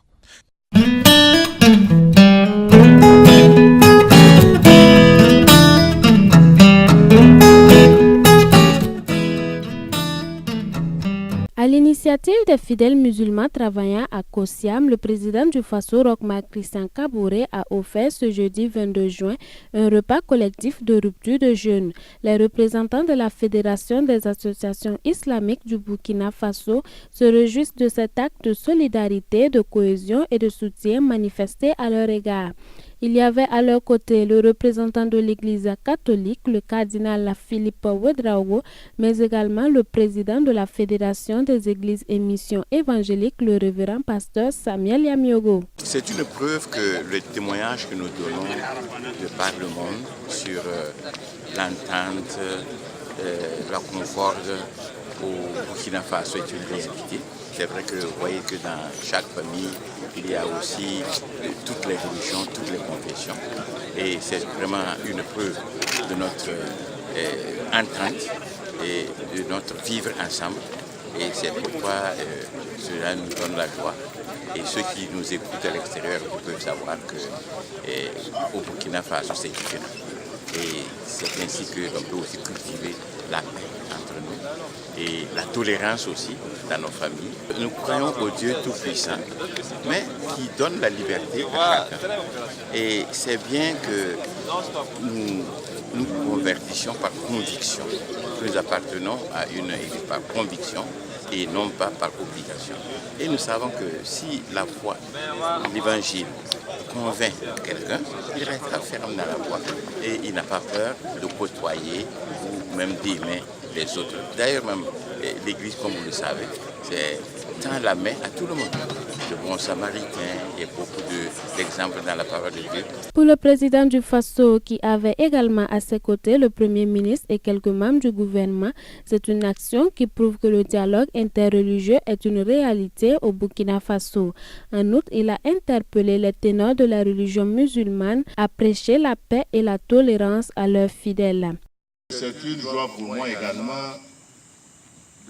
À l'initiative des fidèles musulmans travaillant à Kossiam, le président du Faso, Roch-Marc Christian Kaboré, a offert ce jeudi 22 juin un repas collectif de rupture de jeûne. Les représentants de la Fédération des associations islamiques du Burkina Faso se réjouissent de cet acte de solidarité, de cohésion et de soutien manifesté à leur égard. Il y avait à leur côté le représentant de l'Église catholique, le cardinal Philippe Ouedraogo, mais également le président de la Fédération des Églises et Missions évangéliques, le révérend pasteur Samuel Yamiogo. C'est une preuve que le témoignage que nous donnons de par le monde sur l'entente, la concorde au Burkina Faso est une réalité. C'est vrai que vous voyez que dans chaque famille, il y a aussi toutes les religions, toutes les confessions. Et c'est vraiment une preuve de notre entente et de notre vivre ensemble. Et c'est pourquoi cela nous donne la joie. Et ceux qui nous écoutent à l'extérieur peuvent savoir qu'au Burkina Faso, c'est différent. Et c'est ainsi que l'on peut aussi cultiver la paix entre nous et la tolérance aussi dans nos familles. Nous croyons au Dieu Tout-Puissant, mais qui donne la liberté à chacun. Et c'est bien que nous convertissions par conviction. Nous appartenons à une église par conviction et non pas par obligation. Et nous savons que si la foi, l'évangile, convainc quelqu'un, il restera ferme dans la voie et il n'a pas peur de côtoyer ou même d'aimer les autres. D'ailleurs, même l'Église, comme vous le savez, c'est tend la main à tout le monde. Le bon samaritain, il y a beaucoup d'exemples dans la parole de Dieu. Pour le président du Faso, qui avait également à ses côtés le Premier ministre et quelques membres du gouvernement, c'est une action qui prouve que le dialogue interreligieux est une réalité au Burkina Faso. En outre, il a interpellé les ténors de la religion musulmane à prêcher la paix et la tolérance à leurs fidèles. C'est une joie pour moi également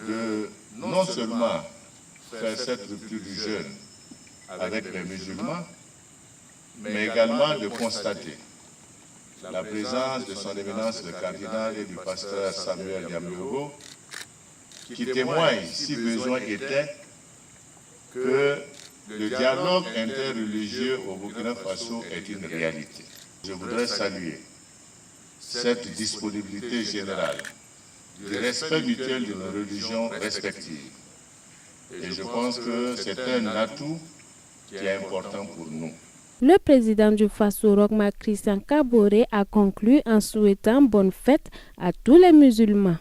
de non seulement faire cette rupture du jeûne avec les musulmans, mais également de constater la présence de son éminence le cardinal et du pasteur Samuel Yamiogo, qui témoigne, si besoin était, que le dialogue interreligieux au Burkina Faso est une réalité. Je voudrais saluer cette disponibilité générale, du respect mutuel de nos religions respectives. Et je pense que c'est un atout qui est important pour nous. Le président du Faso, Roch-Marc Christian Kaboré, a conclu en souhaitant bonne fête à tous les musulmans.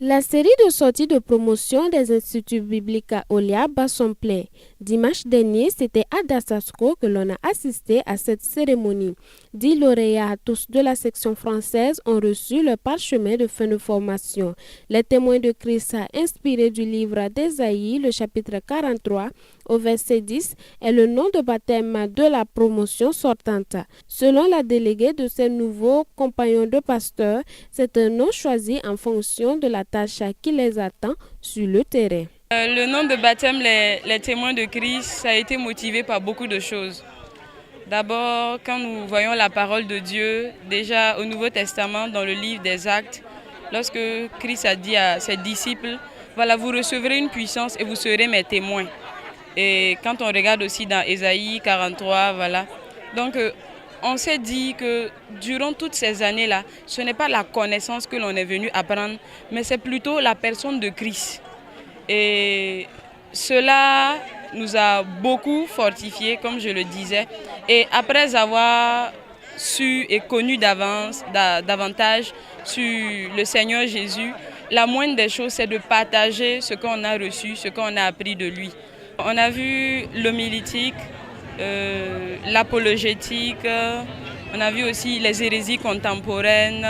La série de sorties de promotion des instituts bibliques à Olia bat son plein. Dimanche dernier, c'était à Dasasko que l'on a assisté à cette cérémonie. 10 lauréats tous de la section française ont reçu le parchemin de fin de formation. Les témoins de Christ inspirés du livre d'Ésaïe, le chapitre 43, au verset 10, est le nom de baptême de la promotion sortante. Selon la déléguée de ces nouveaux compagnons de pasteur, c'est un nom choisi en fonction de la tâche qui les attend sur le terrain. Le nom de baptême, les témoins de Christ, ça a été motivé par beaucoup de choses. D'abord, quand nous voyons la parole de Dieu, déjà au Nouveau Testament, dans le livre des Actes, lorsque Christ a dit à ses disciples, voilà, vous recevrez une puissance et vous serez mes témoins. Et quand on regarde aussi dans Ésaïe 43, voilà. Donc, on s'est dit que durant toutes ces années-là, ce n'est pas la connaissance que l'on est venu apprendre, mais c'est plutôt la personne de Christ. Et cela nous a beaucoup fortifiés, comme je le disais. Et après avoir su et connu davantage sur le Seigneur Jésus, la moindre des choses, c'est de partager ce qu'on a reçu, ce qu'on a appris de lui. On a vu l'homilétique, l'apologétique, on a vu aussi les hérésies contemporaines,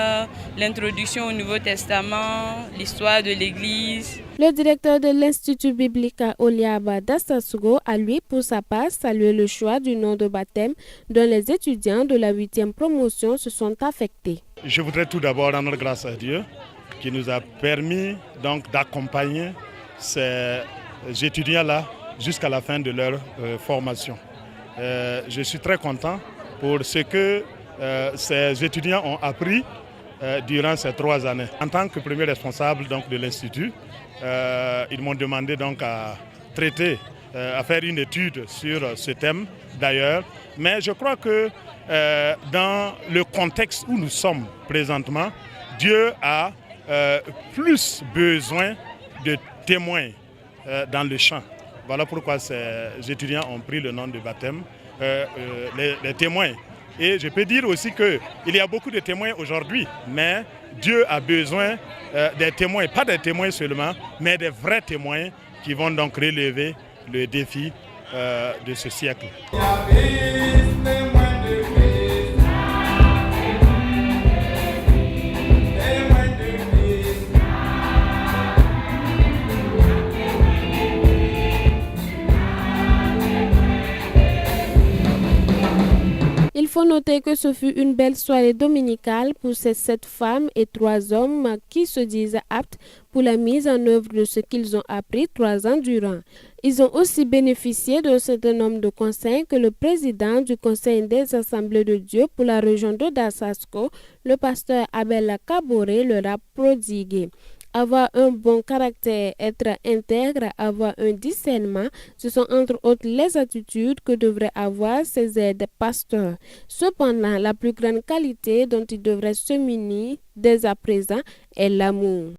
l'introduction au Nouveau Testament, l'histoire de l'Église. Le directeur de l'Institut biblique à Oliaba Dasasko a lui, pour sa part, salué le choix du nom de baptême dont les étudiants de la 8e promotion se sont affectés. Je voudrais tout d'abord rendre grâce à Dieu qui nous a permis donc d'accompagner ces étudiants-là jusqu'à la fin de leur formation. Je suis très content pour ce que ces étudiants ont appris durant ces 3 années. En tant que premier responsable donc, de l'Institut, ils m'ont demandé donc à traiter, à faire une étude sur ce thème d'ailleurs. Mais je crois que dans le contexte où nous sommes présentement, Dieu a plus besoin de témoins dans le champ. Voilà pourquoi ces étudiants ont pris le nom de baptême, les témoins. Et je peux dire aussi qu'il y a beaucoup de témoins aujourd'hui, mais Dieu a besoin des témoins, pas des témoins seulement, mais des vrais témoins qui vont donc relever le défi de ce siècle. Il faut noter que ce fut une belle soirée dominicale pour ces 7 femmes et 3 hommes qui se disent aptes pour la mise en œuvre de ce qu'ils ont appris 3 ans durant. Ils ont aussi bénéficié d'un certain nombre de conseils que le président du Conseil des Assemblées de Dieu pour la région de Dasasko, le pasteur Abel Kaboré, leur a prodigué. Avoir un bon caractère, être intègre, avoir un discernement, ce sont entre autres les attitudes que devraient avoir ces aides pasteurs. Cependant, la plus grande qualité dont ils devraient se munir dès à présent est l'amour.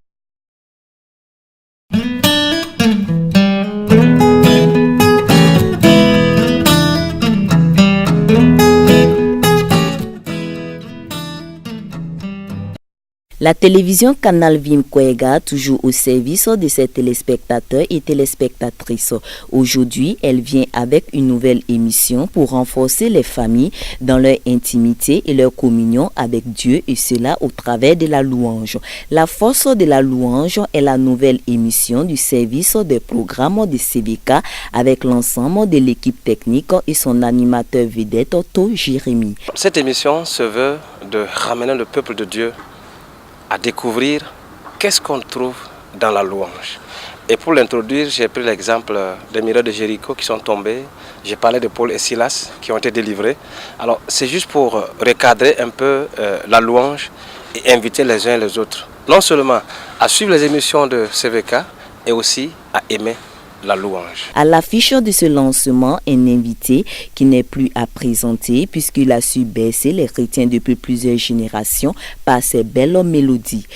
La télévision Canal Vimkwega, toujours au service de ses téléspectateurs et téléspectatrices. Aujourd'hui, elle vient avec une nouvelle émission pour renforcer les familles dans leur intimité et leur communion avec Dieu, et cela au travers de la louange. La force de la louange est la nouvelle émission du service des programmes de CVK avec l'ensemble de l'équipe technique et son animateur vedette Otto Jérémy. Cette émission se veut de ramener le peuple de Dieu à découvrir qu'est-ce qu'on trouve dans la louange. Et pour l'introduire, j'ai pris l'exemple des murs de Jéricho qui sont tombés. J'ai parlé de Paul et Silas qui ont été délivrés. Alors c'est juste pour recadrer un peu la louange et inviter les uns et les autres, non seulement à suivre les émissions de CVK, et aussi à aimer la louange. À l'affiche de ce lancement, un invité qui n'est plus à présenter puisqu'il a su bercer les chrétiens depuis plusieurs générations par ses belles mélodies.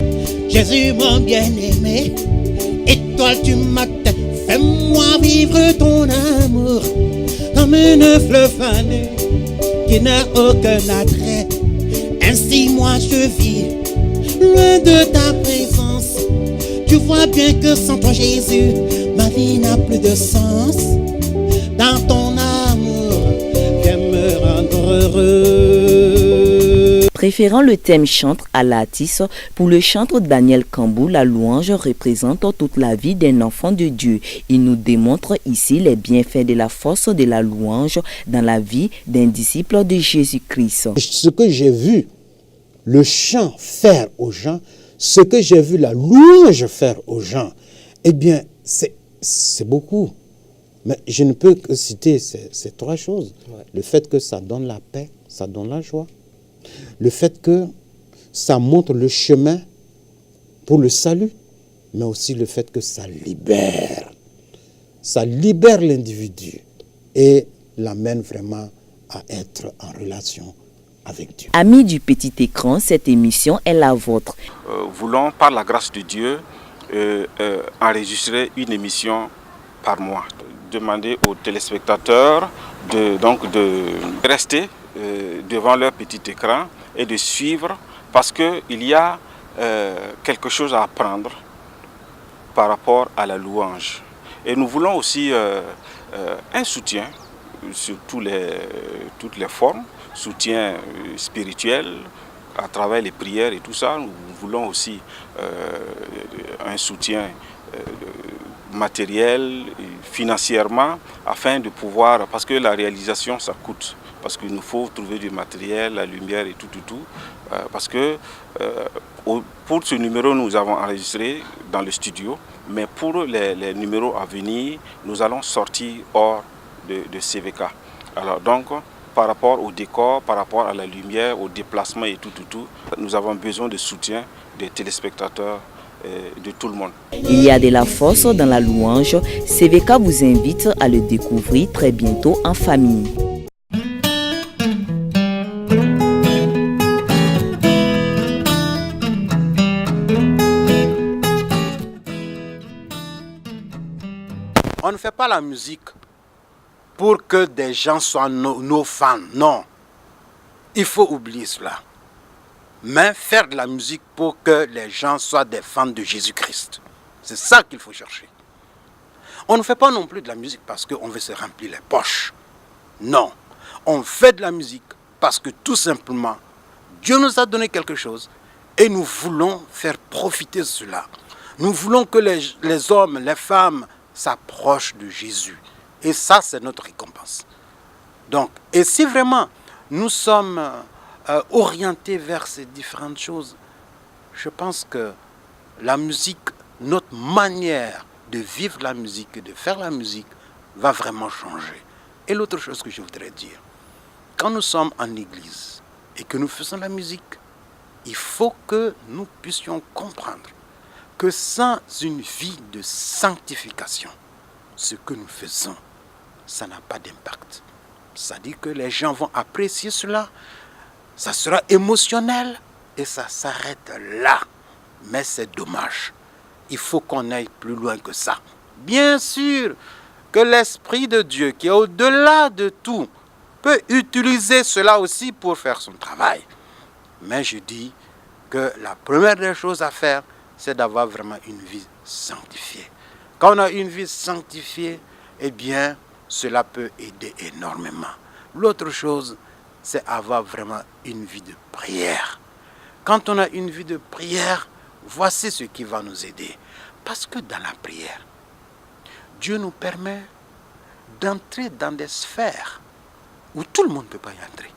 Jésus mon bien-aimé, étoile du matin, fais-moi vivre ton amour comme une fleur fanée qui n'a aucun attrait. Ainsi moi je vis loin de ta présence. Tu vois bien que sans toi Jésus, ma vie n'a plus de sens. Dans ton amour, viens me rendre heureux. Préférant le thème chantre à l'artiste, pour le chantre Daniel Kambou, la louange représente toute la vie d'un enfant de Dieu. Il nous démontre ici les bienfaits de la force de la louange dans la vie d'un disciple de Jésus-Christ. Ce que j'ai vu le chant faire aux gens, ce que j'ai vu la louange faire aux gens, eh bien, c'est beaucoup. Mais je ne peux que citer ces trois choses. Ouais. Le fait que ça donne la paix, ça donne la joie. Le fait que ça montre le chemin pour le salut, mais aussi le fait que ça libère. Ça libère l'individu et l'amène vraiment à être en relation avec Dieu. Amis du petit écran, cette émission est la vôtre. Voulons, par la grâce de Dieu, enregistrer une émission par mois. Demander aux téléspectateurs de rester devant leur petit écran et de suivre, parce qu'il y a quelque chose à apprendre par rapport à la louange. Et nous voulons aussi un soutien sur toutes les formes, soutien spirituel à travers les prières et tout ça. Nous voulons aussi un soutien matériel, financièrement, afin de pouvoir, parce que la réalisation ça coûte, parce qu'il nous faut trouver du matériel, la lumière et tout, parce que pour ce numéro nous avons enregistré dans le studio, mais pour les numéros à venir, nous allons sortir hors de CVK. Alors donc, par rapport au décor, par rapport à la lumière, au déplacement et tout, nous avons besoin de soutien des téléspectateurs, de tout le monde. Il y a de la force dans la louange. CVK vous invite à le découvrir très bientôt en famille. On ne fait pas la musique pour que des gens soient nos fans, non. Il faut oublier cela. Mais faire de la musique pour que les gens soient des fans de Jésus-Christ. C'est ça qu'il faut chercher. On ne fait pas non plus de la musique parce qu'on veut se remplir les poches. Non. On fait de la musique parce que tout simplement, Dieu nous a donné quelque chose et nous voulons faire profiter de cela. Nous voulons que les hommes, les femmes s'approchent de Jésus. Et ça, c'est notre récompense. Donc, et si vraiment nous sommes orientés vers ces différentes choses, je pense que la musique, notre manière de vivre la musique et de faire la musique va vraiment changer. Et l'autre chose que je voudrais dire, quand nous sommes en église et que nous faisons la musique, il faut que nous puissions comprendre que sans une vie de sanctification, ce que nous faisons, ça n'a pas d'impact. C'est-à-dire que les gens vont apprécier cela, ça sera émotionnel et ça s'arrête là. Mais c'est dommage. Il faut qu'on aille plus loin que ça. Bien sûr que l'Esprit de Dieu, qui est au-delà de tout, peut utiliser cela aussi pour faire son travail. Mais je dis que la première des choses à faire, c'est d'avoir vraiment une vie sanctifiée. Quand on a une vie sanctifiée, eh bien, cela peut aider énormément. L'autre chose, c'est avoir vraiment une vie de prière. Quand on a une vie de prière, voici ce qui va nous aider. Parce que dans la prière, Dieu nous permet d'entrer dans des sphères où tout le monde ne peut pas y entrer.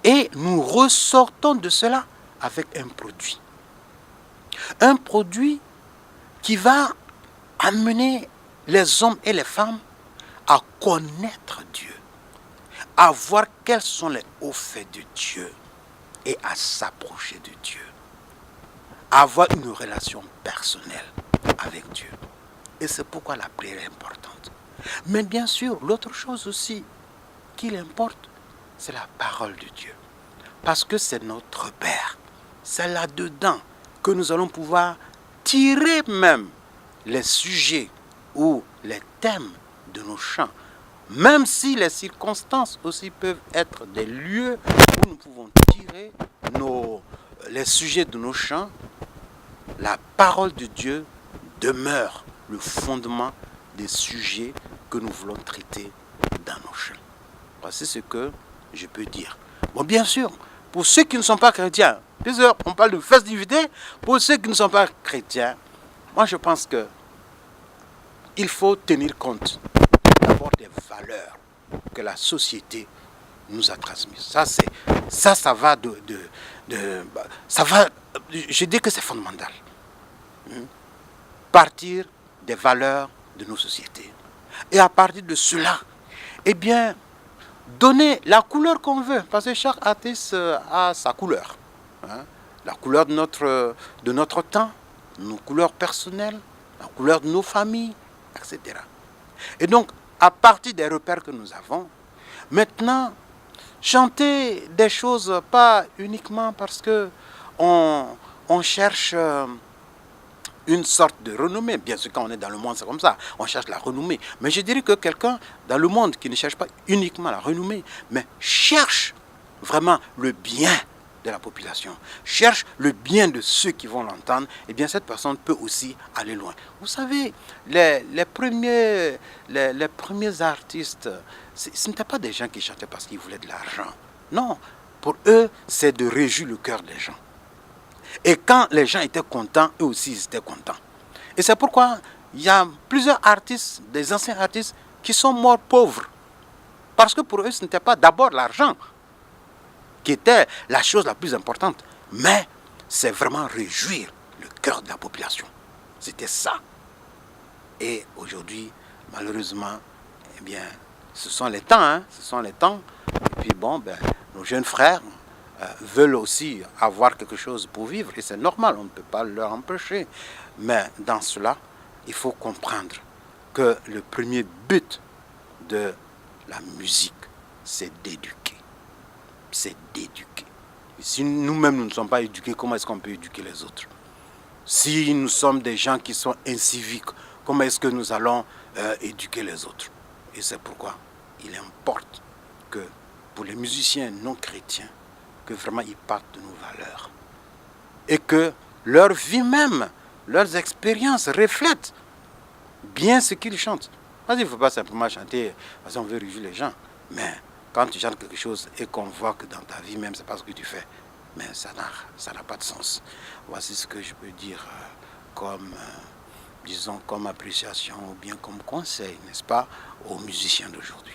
Et nous ressortons de cela avec un produit. Un produit qui va amener les hommes et les femmes à connaître Dieu, à voir quels sont les hauts faits de Dieu et à s'approcher de Dieu, à avoir une relation personnelle avec Dieu. Et c'est pourquoi la prière est importante. Mais bien sûr, l'autre chose aussi qu'il importe, c'est la parole de Dieu. Parce que c'est notre Père. C'est là-dedans que nous allons pouvoir tirer même les sujets ou les thèmes de nos chants. Même si les circonstances aussi peuvent être des lieux où nous pouvons tirer les sujets de nos chants, la parole de Dieu demeure le fondement des sujets que nous voulons traiter dans nos chants. Voici ce que je peux dire. Bon, bien sûr, pour ceux qui ne sont pas chrétiens, on parle de festivité, pour ceux qui ne sont pas chrétiens, moi je pense que il faut tenir compte d'abord des valeurs que la société nous a transmises. Ça va je dis que c'est fondamental. Partir des valeurs de nos sociétés. Et à partir de cela, eh bien, donner la couleur qu'on veut, parce que chaque artiste a sa couleur. La couleur de notre temps, nos couleurs personnelles, la couleur de nos familles, etc. Et donc, à partir des repères que nous avons, maintenant, chanter des choses pas uniquement parce que on cherche une sorte de renommée. Bien sûr, quand on est dans le monde, c'est comme ça. On cherche la renommée. Mais je dirais que quelqu'un dans le monde qui ne cherche pas uniquement la renommée, mais cherche vraiment le bien de la population, cherche le bien de ceux qui vont l'entendre, eh bien cette personne peut aussi aller loin. Vous savez, les premiers artistes, ce n'étaient pas des gens qui chantaient parce qu'ils voulaient de l'argent. Non, pour eux, c'est de réjouir le cœur des gens. Et quand les gens étaient contents, eux aussi ils étaient contents. Et c'est pourquoi il y a plusieurs artistes, des anciens artistes, qui sont morts pauvres. Parce que pour eux, ce n'était pas d'abord l'argent qui était la chose la plus importante, mais c'est vraiment réjouir le cœur de la population. C'était ça. Et aujourd'hui, malheureusement, eh bien, ce sont les temps, ce sont les temps. Et puis bon, nos jeunes frères veulent aussi avoir quelque chose pour vivre, et c'est normal, on ne peut pas leur empêcher. Mais dans cela, il faut comprendre que le premier but de la musique, c'est d'éduquer. C'est d'éduquer. Si nous-mêmes, nous ne sommes pas éduqués, comment est-ce qu'on peut éduquer les autres? Si nous sommes des gens qui sont inciviques, comment est-ce que nous allons éduquer les autres? Et c'est pourquoi il importe que pour les musiciens non chrétiens, que vraiment ils partent de nos valeurs. Et que leur vie même, leurs expériences reflètent bien ce qu'ils chantent. Parce qu'il ne faut pas simplement chanter parce qu'on veut réjouir les gens. Mais quand tu chantes quelque chose et qu'on voit que dans ta vie même, c'est pas ce que tu fais, mais ça n'a pas de sens. Voici ce que je peux dire comme, disons, comme appréciation ou bien comme conseil, n'est-ce pas, aux musiciens d'aujourd'hui.